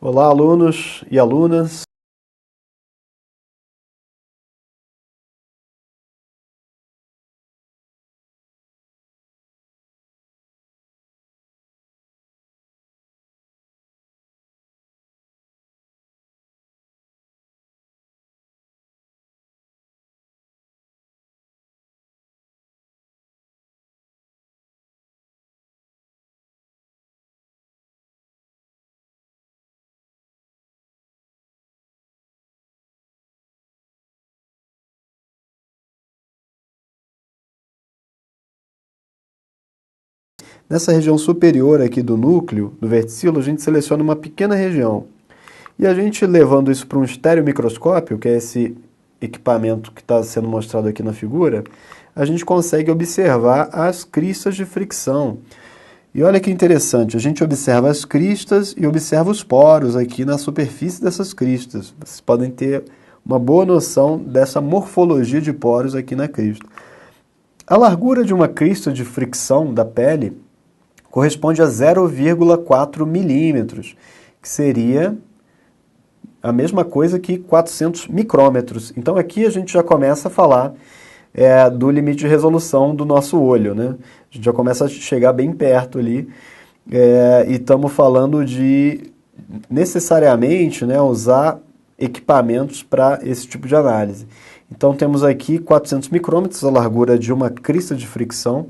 Olá, alunos e alunas. Nessa região superior aqui do núcleo, do verticilo, a gente seleciona uma pequena região. E a gente levando isso para um estereomicroscópio, que é esse equipamento que está sendo mostrado aqui na figura, a gente consegue observar as cristas de fricção. E olha que interessante, a gente observa as cristas e observa os poros aqui na superfície dessas cristas. Vocês podem ter uma boa noção dessa morfologia de poros aqui na crista. A largura de uma crista de fricção da pele corresponde a 0,4 milímetros, que seria a mesma coisa que 400 micrômetros. Então aqui a gente já começa a falar do limite de resolução do nosso olho, né? A gente já começa a chegar bem perto ali e estamos falando de necessariamente, né, usar equipamentos para esse tipo de análise. Então temos aqui 400 micrômetros, a largura de uma crista de fricção.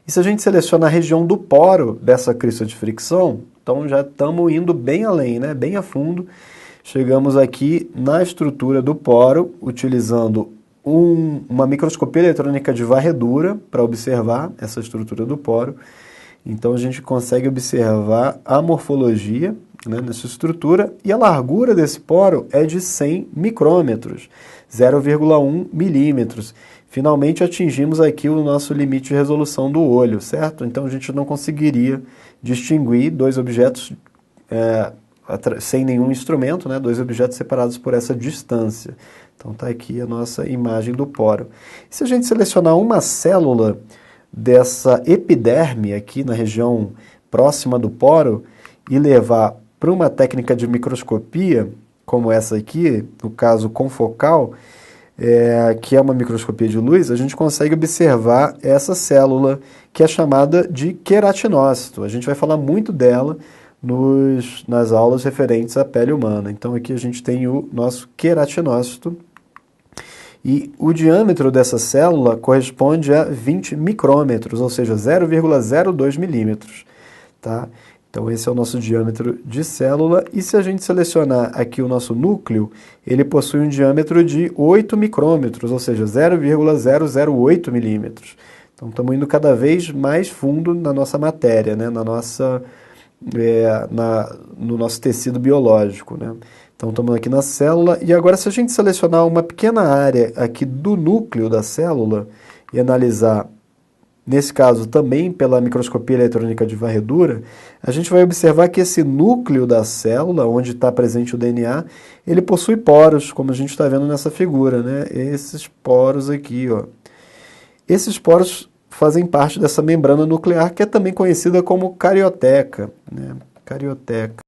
E se a gente seleciona a região do poro dessa crista de fricção, então já estamos indo bem além, né? Bem a fundo. Chegamos aqui na estrutura do poro, utilizando uma microscopia eletrônica de varredura para observar essa estrutura do poro. Então a gente consegue observar a morfologia, né, nessa estrutura, e a largura desse poro é de 100 micrômetros, 0,1 milímetros. Finalmente atingimos aqui o nosso limite de resolução do olho, certo? Então a gente não conseguiria distinguir dois objetos sem nenhum instrumento, né? Dois objetos separados por essa distância. Então está aqui a nossa imagem do poro. E se a gente selecionar uma célula dessa epiderme aqui na região próxima do poro e levar para uma técnica de microscopia, como essa aqui, no caso confocal, que é uma microscopia de luz, a gente consegue observar essa célula que é chamada de queratinócito. A gente vai falar muito dela nas aulas referentes à pele humana. Então aqui a gente tem o nosso queratinócito e o diâmetro dessa célula corresponde a 20 micrômetros, ou seja, 0,02 milímetros, tá? Então esse é o nosso diâmetro de célula, e se a gente selecionar aqui o nosso núcleo, ele possui um diâmetro de 8 micrômetros, ou seja, 0,008 milímetros. Então estamos indo cada vez mais fundo na nossa matéria, né? No nosso tecido biológico, né? Então estamos aqui na célula, e agora se a gente selecionar uma pequena área aqui do núcleo da célula e analisar, nesse caso também pela microscopia eletrônica de varredura, a gente vai observar que esse núcleo da célula, onde está presente o DNA, ele possui poros, como a gente está vendo nessa figura, né? Esses poros aqui, ó. Esses poros fazem parte dessa membrana nuclear, que é também conhecida como carioteca, né? Carioteca.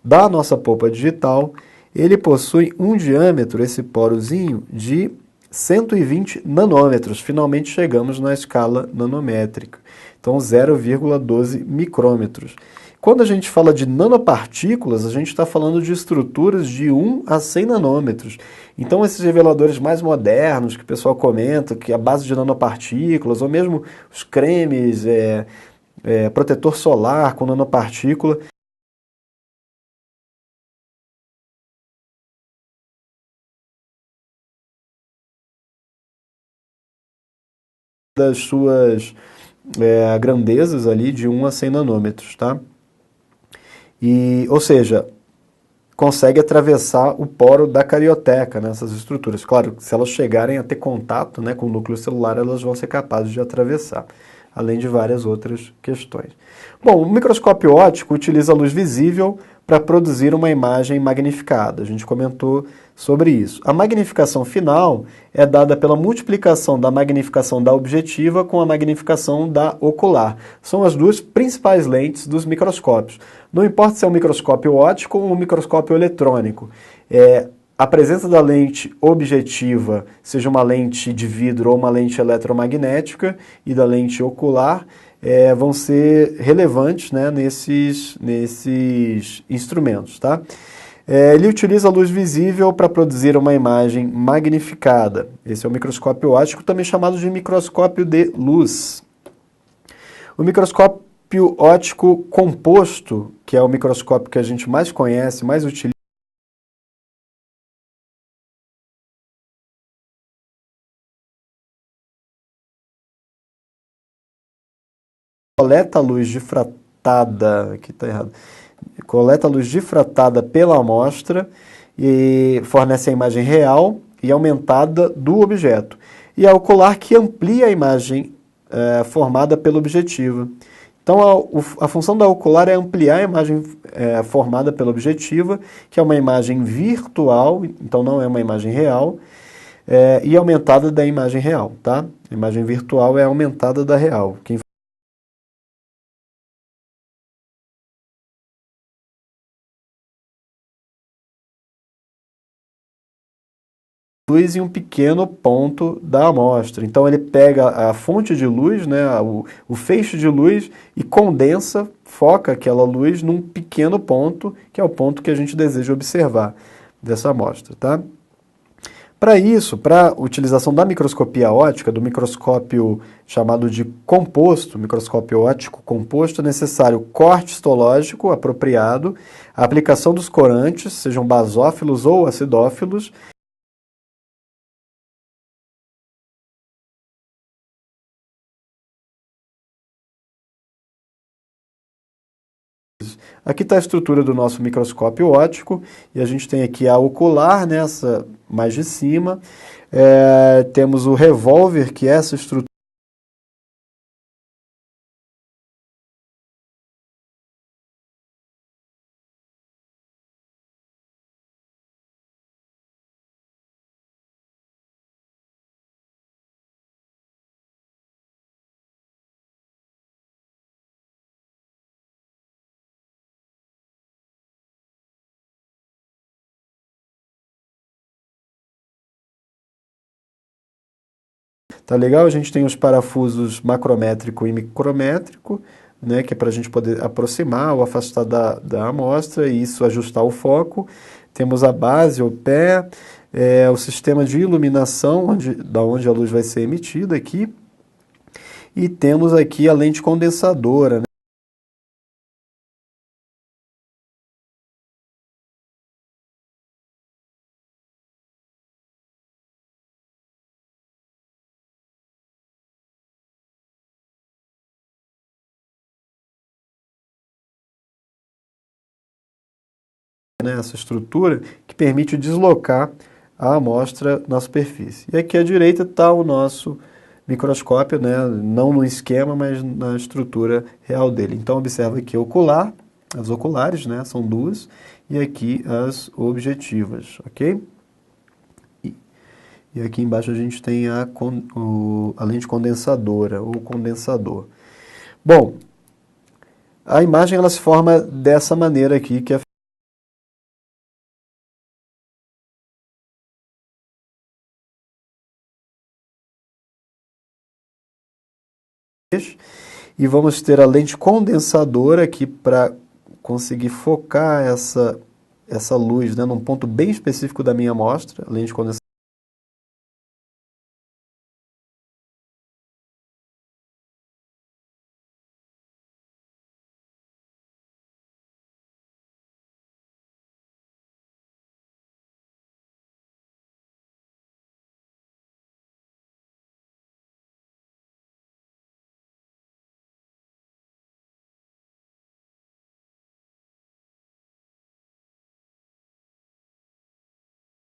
Da nossa polpa digital, ele possui um diâmetro, esse porozinho, de 120 nanômetros. Finalmente chegamos na escala nanométrica. Então 0,12 micrômetros. Quando a gente fala de nanopartículas, a gente está falando de estruturas de 1 a 100 nanômetros. Então esses reveladores mais modernos que o pessoal comenta, que é a base de nanopartículas, ou mesmo os cremes, protetor solar com nanopartícula, das suas grandezas ali de 1 a 100 nanômetros, tá? Ou seja, consegue atravessar o poro da carioteca nessas estruturas. Claro, se elas chegarem a ter contato, né, com o núcleo celular, elas vão ser capazes de atravessar, além de várias outras questões. Bom, o microscópio óptico utiliza a luz visível para produzir uma imagem magnificada. A gente comentou sobre isso. A magnificação final é dada pela multiplicação da magnificação da objetiva com a magnificação da ocular. São as duas principais lentes dos microscópios. Não importa se é um microscópio óptico ou um microscópio eletrônico. A presença da lente objetiva, seja uma lente de vidro ou uma lente eletromagnética, e da lente ocular, vão ser relevantes, né, nesses instrumentos. Tá? Ele utiliza a luz visível para produzir uma imagem magnificada. Esse é o microscópio óptico, também chamado de microscópio de luz. O microscópio óptico composto, que é o microscópio que a gente mais conhece, mais utiliza, coleta a luz difratada, aqui está errado, coleta a luz difratada pela amostra e fornece a imagem real e aumentada do objeto. E a ocular que amplia a imagem formada pela objetiva. Então a função da ocular é ampliar a imagem formada pela objetiva, que é uma imagem virtual, então não é uma imagem real, e aumentada da imagem real. Tá? A imagem virtual é aumentada da real. Luz em um pequeno ponto da amostra. Então ele pega a fonte de luz, né, o feixe de luz, e condensa, foca aquela luz num pequeno ponto, que é o ponto que a gente deseja observar dessa amostra. Tá? Para isso, para a utilização da microscopia óptica, do microscópio chamado de composto, microscópio óptico composto, é necessário corte histológico apropriado, a aplicação dos corantes, sejam basófilos ou acidófilos. Aqui está a estrutura do nosso microscópio óptico, e a gente tem aqui a ocular, nessa mais de cima, temos o revólver, que é essa estrutura. Tá legal? A gente tem os parafusos macrométrico e micrométrico, né, que é para a gente poder aproximar ou afastar da amostra e isso ajustar o foco. Temos a base, o pé, o sistema de iluminação, da onde a luz vai ser emitida aqui. E temos aqui a lente condensadora, né? Essa estrutura que permite deslocar a amostra na superfície. E aqui à direita está o nosso microscópio, né? Não no esquema, mas na estrutura real dele. Então observa aqui a ocular, as oculares, né? São duas, e aqui as objetivas, ok? E aqui embaixo a gente tem a lente condensadora, ou condensador. Bom, a imagem ela se forma dessa maneira aqui, que é e vamos ter a lente condensadora aqui para conseguir focar essa luz, né, num ponto bem específico da minha amostra, a lente condensadora.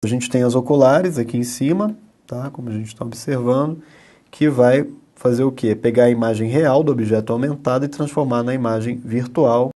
A gente tem as oculares aqui em cima, tá? Como a gente está observando, que vai fazer o quê? Pegar a imagem real do objeto aumentado e transformar na imagem virtual.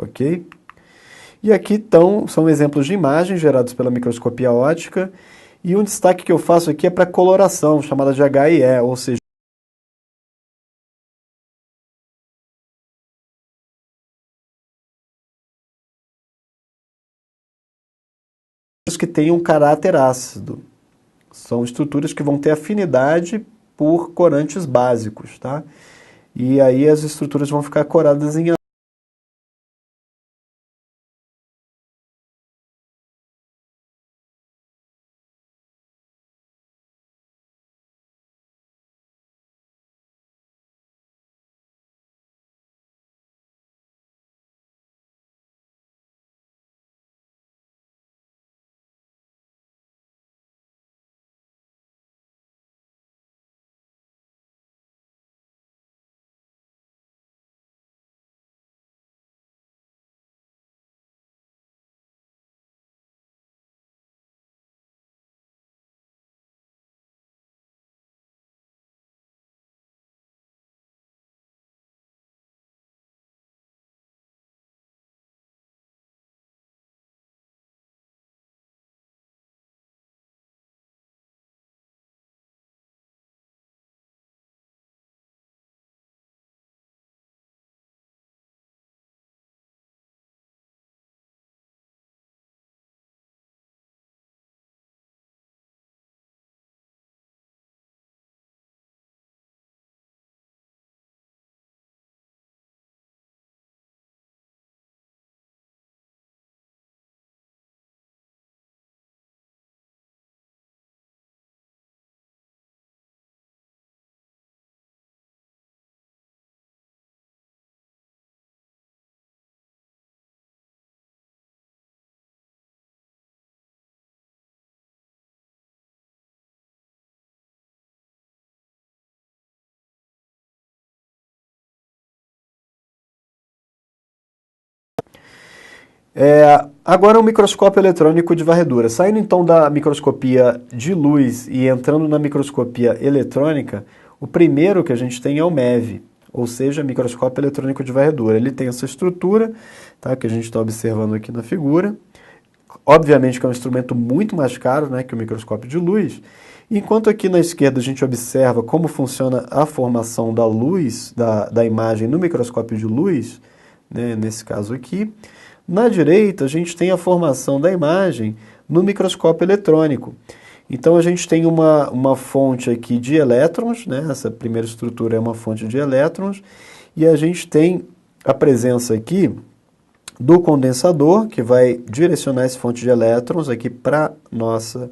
ok? E aqui então, são exemplos de imagens gerados pela microscopia óptica, e um destaque que eu faço aqui é para coloração, chamada de HIE, ou seja, que têm um caráter ácido. São estruturas que vão ter afinidade por corantes básicos, tá? E aí as estruturas vão ficar coradas em agora um microscópio eletrônico de varredura. Saindo então da microscopia de luz e entrando na microscopia eletrônica, o primeiro que a gente tem é o MEV, ou seja, microscópio eletrônico de varredura. Ele tem essa estrutura, tá, que a gente está observando aqui na figura. Obviamente que é um instrumento muito mais caro, né, que o microscópio de luz. Enquanto aqui na esquerda a gente observa como funciona a formação da luz, da imagem no microscópio de luz, né, nesse caso aqui, na direita, a gente tem a formação da imagem no microscópio eletrônico. Então, a gente tem uma fonte aqui de elétrons, né? Essa primeira estrutura é uma fonte de elétrons, e a gente tem a presença aqui do condensador, que vai direcionar essa fonte de elétrons aqui para nossa...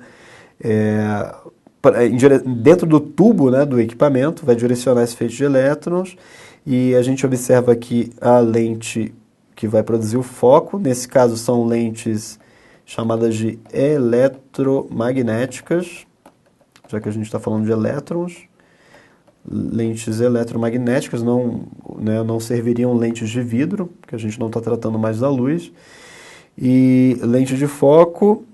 dentro do tubo, né, do equipamento, vai direcionar esse feixe de elétrons, e a gente observa aqui a lente que vai produzir o foco. Nesse caso são lentes chamadas de eletromagnéticas, já que a gente está falando de elétrons. Lentes eletromagnéticas não serviriam lentes de vidro, porque a gente não está tratando mais da luz. E lente de foco,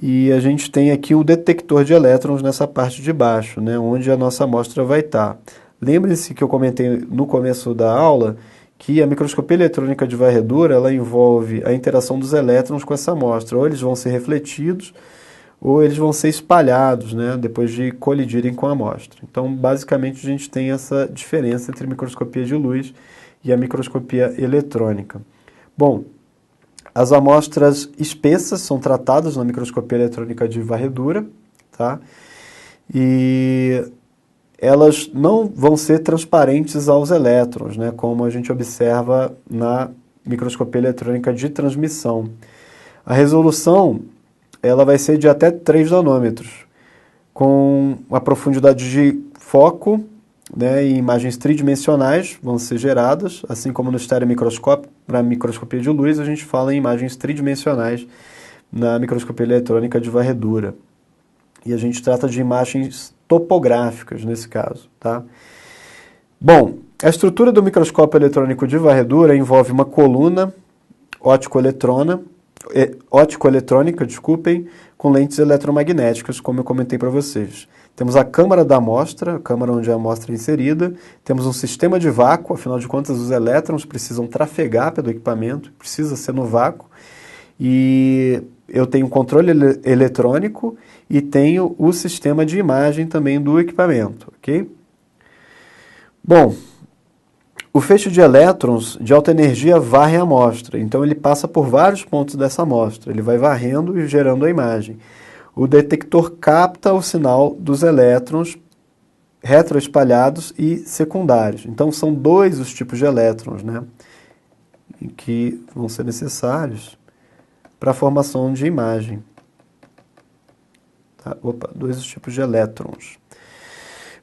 e a gente tem aqui o detector de elétrons nessa parte de baixo, né, onde a nossa amostra vai estar. Lembre-se que eu comentei no começo da aula que a microscopia eletrônica de varredura ela envolve a interação dos elétrons com essa amostra. Ou eles vão ser refletidos, ou eles vão ser espalhados, né, depois de colidirem com a amostra. Então, basicamente, a gente tem essa diferença entre a microscopia de luz e a microscopia eletrônica. Bom, as amostras espessas são tratadas na microscopia eletrônica de varredura, tá? E elas não vão ser transparentes aos elétrons, né, como a gente observa na microscopia eletrônica de transmissão. A resolução ela vai ser de até 3 nanômetros, com uma profundidade de foco, né, e imagens tridimensionais vão ser geradas, assim como no estereomicroscópio, para a microscopia de luz, a gente fala em imagens tridimensionais na microscopia eletrônica de varredura. E a gente trata de imagens topográficas nesse caso, tá? Bom, a estrutura do microscópio eletrônico de varredura envolve uma coluna ótico-eletrona, ótico-eletrônica, desculpem, com lentes eletromagnéticas, como eu comentei para vocês. Temos a câmara da amostra, a câmara onde a amostra é inserida. Temos um sistema de vácuo, afinal de contas, os elétrons precisam trafegar pelo equipamento, precisa ser no vácuo. E eu tenho controle eletrônico e tenho o sistema de imagem também do equipamento, ok? Bom, o feixe de elétrons de alta energia varre a amostra, então ele passa por vários pontos dessa amostra, ele vai varrendo e gerando a imagem. O detector capta o sinal dos elétrons retroespalhados e secundários. Então são dois os tipos de elétrons, né, que vão ser necessários para a formação de imagem. Tá? Opa, dois os tipos de elétrons.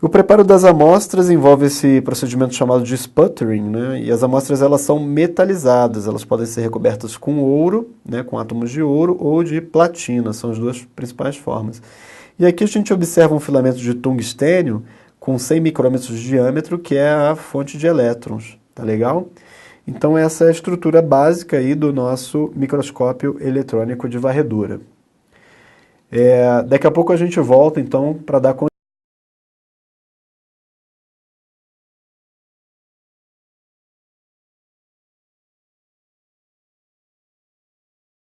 O preparo das amostras envolve esse procedimento chamado de sputtering, né? E as amostras elas são metalizadas, elas podem ser recobertas com ouro, né, com átomos de ouro ou de platina, são as duas principais formas. E aqui a gente observa um filamento de tungstênio com 100 micrômetros de diâmetro, que é a fonte de elétrons, tá legal? Então essa é a estrutura básica aí do nosso microscópio eletrônico de varredura. Daqui a pouco a gente volta então para dar continuidade.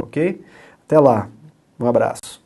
Ok? Até lá. Um abraço.